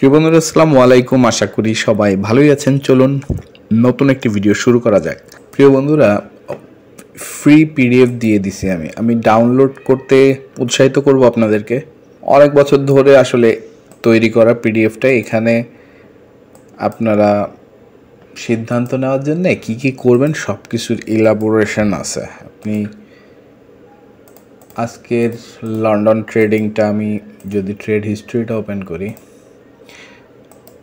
প্রিয় বন্ধুরা, আসসালামু আলাইকুম। আশা করি সবাই ভালোই আছেন। চলুন নতুন একটি ভিডিও শুরু করা যাক। প্রিয় বন্ধুরা, ফ্রি পিডিএফ দিয়ে দিছি আমি ডাউনলোড করতে উৎসাহিত করব আপনাদেরকে। অনেক বছর ধরে আসলে তৈরি করা পিডিএফটা এখানে আপনারা সিদ্ধান্ত নেওয়ার জন্য কি কি করবেন সব কিছুর ইলাবোরেশন আছে। আপনি আজকের লন্ডন ট্রেডিংটা আমি যদি ট্রেড হিস্ট্রিটা ওপেন করি,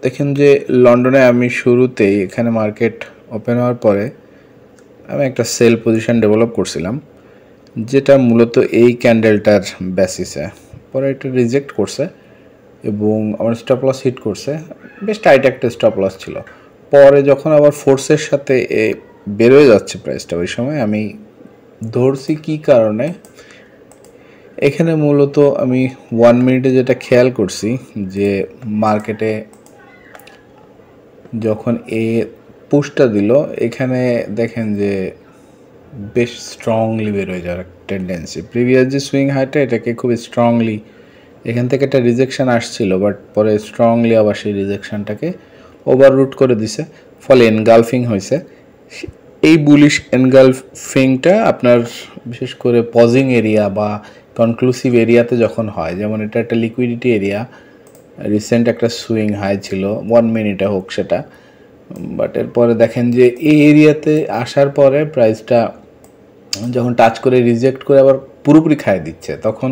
দেখেন যে লন্ডনে আমি শুরুতেই এখানে মার্কেট ওপেন হওয়ার পরে আমি একটা সেল পজিশন ডেভেলপ করছিলাম, যেটা মূলত এই ক্যান্ডেলটার বেসিসে। পরে এটা রিজেক্ট করছে এবং আমার স্টপ লস হিট করছে। বেশ টাইট একটা স্টপ লস ছিল। পরে যখন আবার ফোর্সের সাথে বেরোয় যাচ্ছে প্রাইসটা, ওই সময় আমি ধরছি কি কারণে। এখানে মূলত আমি 1 মিনিটে যেটা খেয়াল করছি যে মার্কেটে যখন পুশটা দিল, এখানে দেখেন যে বেশ স্ট্রংলি বেরোয় যাওয়ার টেন্ডেন্সি। প্রিভিয়াস যে সুইং হাইটা এটাকে খুব স্ট্রংলি এখান থেকে একটা রিজেকশন আসছিল, বাট পরে স্ট্রংলি আবার সেই রিজেকশনটাকে ওভাররুট করে দিছে, ফলে এনগালফিং হয়েছে। এই বুলিশ এনগালফিংটা আপনার বিশেষ করে পজিং এরিয়া বা কনক্লুসিভ এরিয়াতে যখন হয়, যেমন এটা একটা লিকুইডিটি এরিয়া, রিসেন্ট একটা সুইং হাই ছিল 1 মিনিটে হোক সেটা, বাট এরপরে দেখেন যে এই এরিয়াতে আসার পরে প্রাইসটা যখন টাচ করে রিজেক্ট করে আবার পুরোপুরি খাইয়ে দিচ্ছে, তখন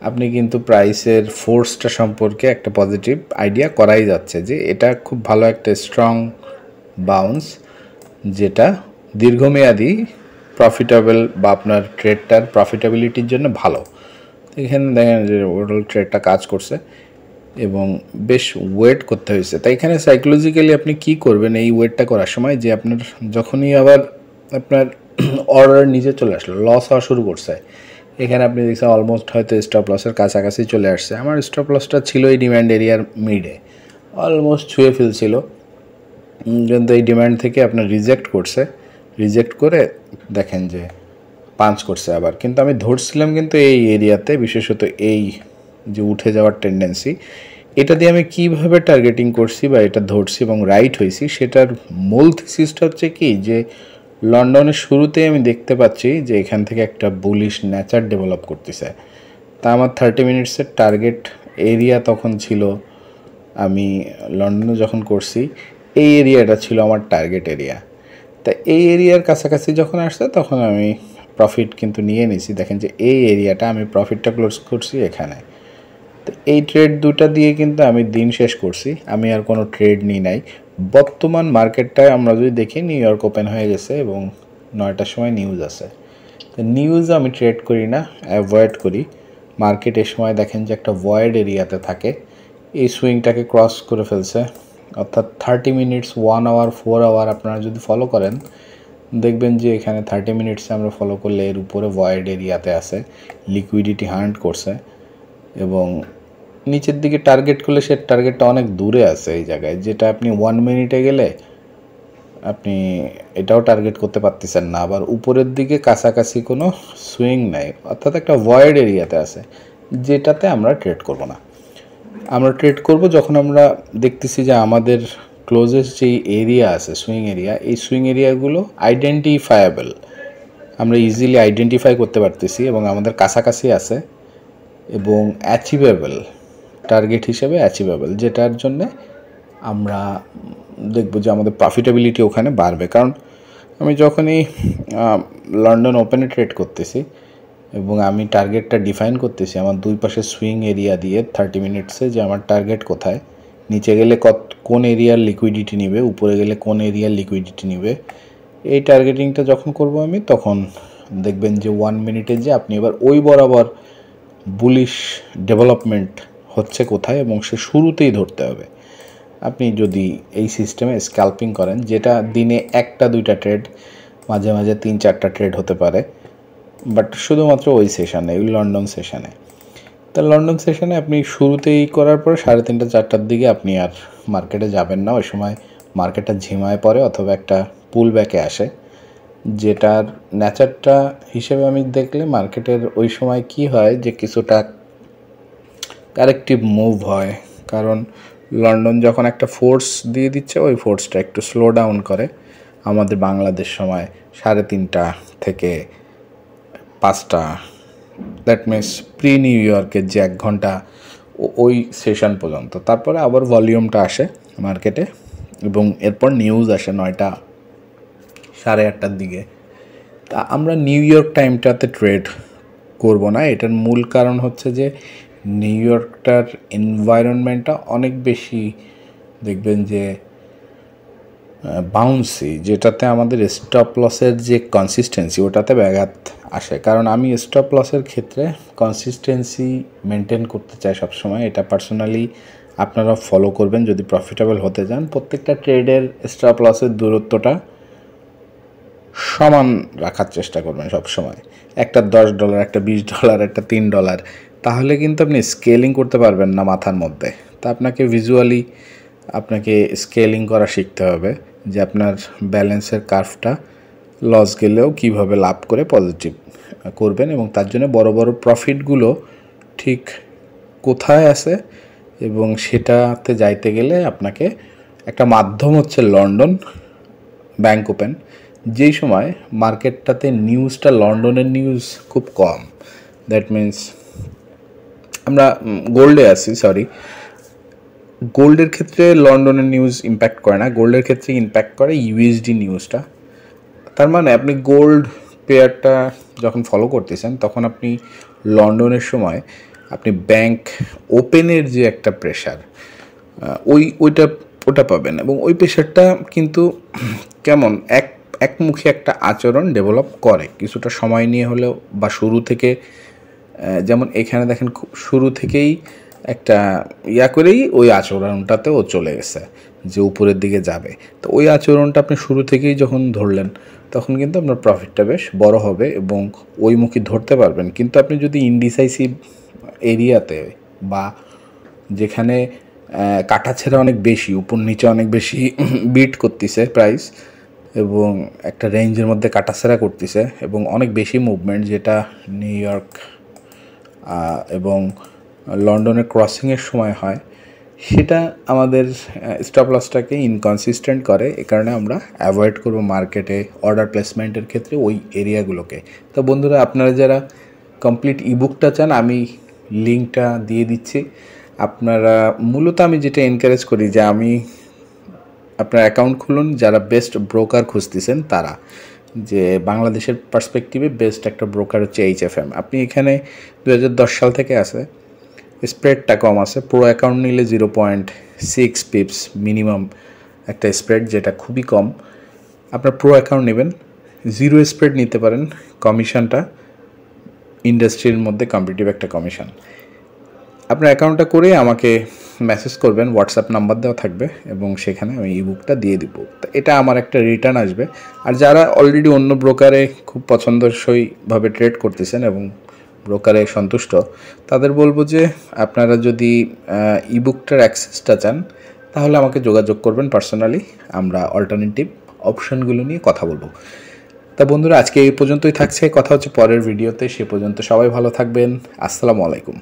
আপনি কিন্তু প্রাইসের ফোর্সটা সম্পর্কে একটা পজিটিভ আইডিয়া করাই যাচ্ছে যে এটা খুব ভালো একটা স্ট্রং বাউন্স, যেটা দীর্ঘমেয়াদী প্রফিটেবল বা আপনার ট্রেডটার প্রফিটেবিলিটির জন্য ভালো। এখানে দেখেন যে ওভারঅল ট্রেডটা কাজ করছে এবং বেশ ওয়েট করতে হয়েছে। তাই এখানে সাইকোলজিক্যালি আপনি কি করবেন এই ওয়েটটা করার সময়, যে আপনার যখনই আবার আপনার অর্ডার নিচে চলে আসলো, লস হওয়া শুরু করছে, এখানে আপনি দেখছেন অলমোস্ট হয়তো স্টপ লসের কাছাকাছি চলে আসছে। আমার স্টপ লসটা ছিল এই ডিম্যান্ড এরিয়ার মিডে, অলমোস্ট ছুঁয়ে ফেলছিল, কিন্তু এই ডিম্যান্ড থেকে আপনার রিজেক্ট করছে। রিজেক্ট করে দেখেন যে পাঞ্চ করছে আবার, কিন্তু আমি ধরছিলাম কিন্তু এই এরিয়াতে, বিশেষত এই যে উঠে যাওয়ার টেন্ডেন্সি, এটা দিয়ে আমি কিভাবে টার্গেটিং করছি বা এটা ধরছি এবং রাইট হয়েছি, সেটার মূল থিসিসটা হচ্ছে কি, যে লন্ডনের শুরুতেই আমি দেখতে পাচ্ছি যে এখান থেকে একটা বুলিশ নেচার ডেভেলপ করতেছে। তা আমার 30 মিনিটসের টার্গেট এরিয়া তখন ছিল, আমি লন্ডনে যখন করছি এই এরিয়াটা ছিল আমার টার্গেট এরিয়া। তা এই এরিয়ার কাছাকাছি যখন আসছে তখন আমি প্রফিট কিন্তু নিয়ে নিয়েছি। দেখেন যে এই এরিয়াটা আমি প্রফিটটা ক্লোজ করছি এখানে। তো এই ট্রেড দুটা দিয়ে কিন্তু আমি দিন শেষ করছি, আমি আর কোনো ট্রেড নিই নাই। বর্তমান মার্কেটটায় আমরা যদি দেখি, নিউ ইয়র্ক ওপেন হয়ে গেছে এবং 9টার সময় নিউজ আছে। তো নিউজ আমি ট্রেড করি না, অ্যাভয়েড করি। মার্কেট এর সময় দেখেন যে একটা ভয়েড এরিয়াতে থাকে, এই সুইংটাকে ক্রস করে ফেলছে, অর্থাৎ 30 মিনিটস, 1 আওয়ার, 4 আওয়ার আপনারা যদি ফলো করেন, দেখবেন যে এখানে 30 মিনিটসে আমরা ফলো করলে এর উপরে ভয়েড এরিয়াতে আছে, লিকুইডিটি হান্ট করছে এবং নিচের দিকে টার্গেট করলে সে টার্গেটটা অনেক দূরে আছে এই জায়গায়, যেটা আপনি 1 মিনিটে গেলে আপনি এটাও টার্গেট করতে পারতেছেন না। আবার উপরের দিকে কাছাকাছি কোনো সুইং নাই, অর্থাৎ একটা ভয়েড এরিয়াতে আছে, যেটাতে আমরা ট্রেড করব না। আমরা ট্রেড করব যখন আমরা দেখতেছি যে আমাদের ক্লোজেস্ট যেই এরিয়া আছে সুইং এরিয়া, এই সুইং এরিয়াগুলো আইডেন্টিফায়াবল, আমরা ইজিলি আইডেন্টিফাই করতে পারতেছি এবং আমাদের কাছাকাছি আছে এবং অ্যাচিভেবল, টার্গেট হিসেবে অ্যাচিভেবল, যেটার জন্যে আমরা দেখব যে আমাদের প্রফিটেবিলিটি ওখানে বাড়বে। কারণ আমি যখনই লন্ডন ওপেনে ট্রেড করতেছি এবং আমি টার্গেটটা ডিফাইন করতেছি আমার দুই পাশে সুইং এরিয়া দিয়ে 30 মিনিটসে, যে আমার টার্গেট কোথায়, নিচে গেলে কোন এরিয়ার লিকুইডিটি নিবে, উপরে গেলে কোন এরিয়ার লিকুইডিটি নিবে, এই টার্গেটিংটা যখন করব আমি, তখন দেখবেন যে 1 মিনিটে যে আপনি এবার ওই বরাবর বুলিশ ডেভেলপমেন্ট হচ্ছে কোথায় এবং সে শুরুতেই ধরতে হবে। আপনি যদি এই সিস্টেমে স্ক্যাল্পিং করেন, যেটা দিনে 1টা 2টা ট্রেড, মাঝে মাঝে 3-4টা ট্রেড হতে পারে, বাট শুধুমাত্র ওই সেশনে, ওই লন্ডন সেশনে। তা লন্ডন সেশনে আপনি শুরুতেই করার পরে 3:30-4টার দিকে আপনি আর মার্কেটে যাবেন না, ওই সময় মার্কেটটা ঝিমায় পড়ে অথবা একটা পুল ব্যাকে আসে, যেটার নেচারটা হিসেবে আমি দেখলে মার্কেটের ওই সময় কি হয় যে কিছুটা কারেক্টিভ মুভ হয়। কারণ লন্ডন যখন একটা ফোর্স দিয়ে দিচ্ছে, ওই ফোর্সটা একটু স্লো ডাউন করে আমাদের বাংলাদেশ সময় 3:30 থেকে 5টা, দ্যাট মিনস প্রি নিউ ইয়র্কের যে 1 ঘন্টা ওই সেশন পর্যন্ত। তারপরে আবার ভলিউমটা আসে মার্কেটে এবং এরপর নিউজ আসে 9টা 8:30টার দিকে। তা আমরা নিউ ইয়র্ক টাইমটাতে ট্রেড করব না। এটার মূল কারণ হচ্ছে যে নিউ ইয়র্কটার এনভায়রনমেন্টটা অনেক বেশি দেখবেন যে বাউন্সি, যেটাতে আমাদের স্টপ লসের যে কনসিস্টেন্সি ওটাতে ব্যাঘাত আসে। কারণ আমি স্টপ লসের ক্ষেত্রে কনসিস্টেন্সি মেনটেন করতে চাই সবসময়। এটা পার্সোনালি আপনারা ফলো করবেন যদি প্রফিটেবল হতে চান। প্রত্যেকটা ট্রেডের স্টপ লসের দূরত্বটা সমান রাখার চেষ্টা করবেন সবসময়। একটা $10, একটা $20, একটা $3, তাহলে কিন্তু আপনি স্কেলিং করতে পারবেন না মাথার মধ্যে। তা আপনাকে ভিজুয়ালি আপনাকে স্কেলিং করা শিখতে হবে, যে আপনার ব্যালেন্সের কার্ভটা লস গেলেও কিভাবে লাভ করে পজিটিভ করবেন, এবং তার জন্য বড় বড় প্রফিটগুলো ঠিক কোথায় আছে এবং সেটাতে যাইতে গেলে আপনাকে একটা মাধ্যম হচ্ছে লন্ডন ব্যাংক ওপেন। যেই সময় মার্কেটটাতে নিউজটা লন্ডনের নিউজ খুব কম, দ্যাট মিন্স আমরা গোল্ডে আছি, গোল্ডের ক্ষেত্রে লন্ডনের নিউজ ইম্প্যাক্ট করে না, গোল্ডের ক্ষেত্রে ইম্প্যাক্ট করে ইউএসডি নিউজটা। তার মানে আপনি গোল্ড পেয়ারটা যখন ফলো করতেছেন তখন আপনি লন্ডনের সময় আপনি ব্যাংক ওপেনের যে একটা প্রেশার ওটা পাবেন, এবং ওই প্রেশারটা কিন্তু কেমন একমুখী একটা আচরণ ডেভেলপ করে কিছুটা সময় নিয়ে হলেও, বা শুরু থেকে, যেমন এখানে দেখেন শুরু থেকেই একটা করেই ওই আচরণটাতে ও চলে গেছে যে উপরের দিকে যাবে। তো ওই আচরণটা আপনি শুরু থেকেই যখন ধরলেন তখন কিন্তু আপনার প্রফিটটা বেশ বড় হবে এবং ওই মুখী ধরতে পারবেন। কিন্তু আপনি যদি ইনডিসাইসিভ এরিয়াতে বা যেখানে কাটাছেড়া অনেক বেশি, উপর নিচে অনেক বেশি বিট করতেছে প্রাইস এবং একটা রেঞ্জের মধ্যে কাটাছেড়া করতেছে এবং অনেক বেশি মুভমেন্ট, যেটা নিউ ইয়র্ক এবং লন্ডনের ক্রসিংয়ের সময় হয়, সেটা আমাদের স্টপ লসটাকে ইনকনসিস্টেন্ট করে। এ কারণে আমরা অ্যাভয়েড করব মার্কেটে অর্ডার প্লেসমেন্টের ক্ষেত্রে ওই এরিয়াগুলোকে। তো বন্ধুরা, আপনারা যারা কমপ্লিট ইবুকটা চান আমি লিঙ্কটা দিয়ে দিচ্ছি। আপনারা মূলত আমি যেটা এনকারেজ করি যে আপনার অ্যাকাউন্ট খুলুন যারা বেস্ট ব্রোকার খুঁজতেছেন তারা, যে বাংলাদেশের পার্সপেক্টিভে বেস্ট একটা ব্রোকার হচ্ছে HFM। আপনি এখানে 2010 সাল থেকে আছে, স্প্রেডটা কম আছে, পুরো অ্যাকাউন্ট নিলে 0.6 পিপস মিনিমাম একটা স্প্রেড, যেটা খুবই কম। আপনার প্রো অ্যাকাউন্ট নেবেন, 0 স্প্রেড নিতে পারেন, কমিশনটা ইন্ডাস্ট্রির মধ্যে কম্পিটিটিভ একটা কমিশন। আপনার অ্যাকাউন্টটা করে আমাকে মেসেজ করবেন, হোয়াটসঅ্যাপ নাম্বার দেওয়া থাকবে এবং সেখানে আমি ইবুকটা দিয়ে দিব। তো এটা আমার একটা রিটার্ন আসবে। আর যারা অলরেডি অন্য ব্রোকারে খুব পছন্দসইভাবে ট্রেড করতেছেন এবং ব্রোকারে সন্তুষ্ট, তাদের বলবো যে আপনারা যদি ইবুকটার অ্যাক্সেসটা চান তাহলে আমাকে যোগাযোগ করবেন পার্সোনালি, আমরা অল্টারনেটিভ অপশনগুলো নিয়ে কথা বলবো। তা বন্ধুরা, আজকে এই পর্যন্তই থাকছে, কথা হচ্ছে পরের ভিডিওতে। সে পর্যন্ত সবাই ভালো থাকবেন। আসসালামু আলাইকুম।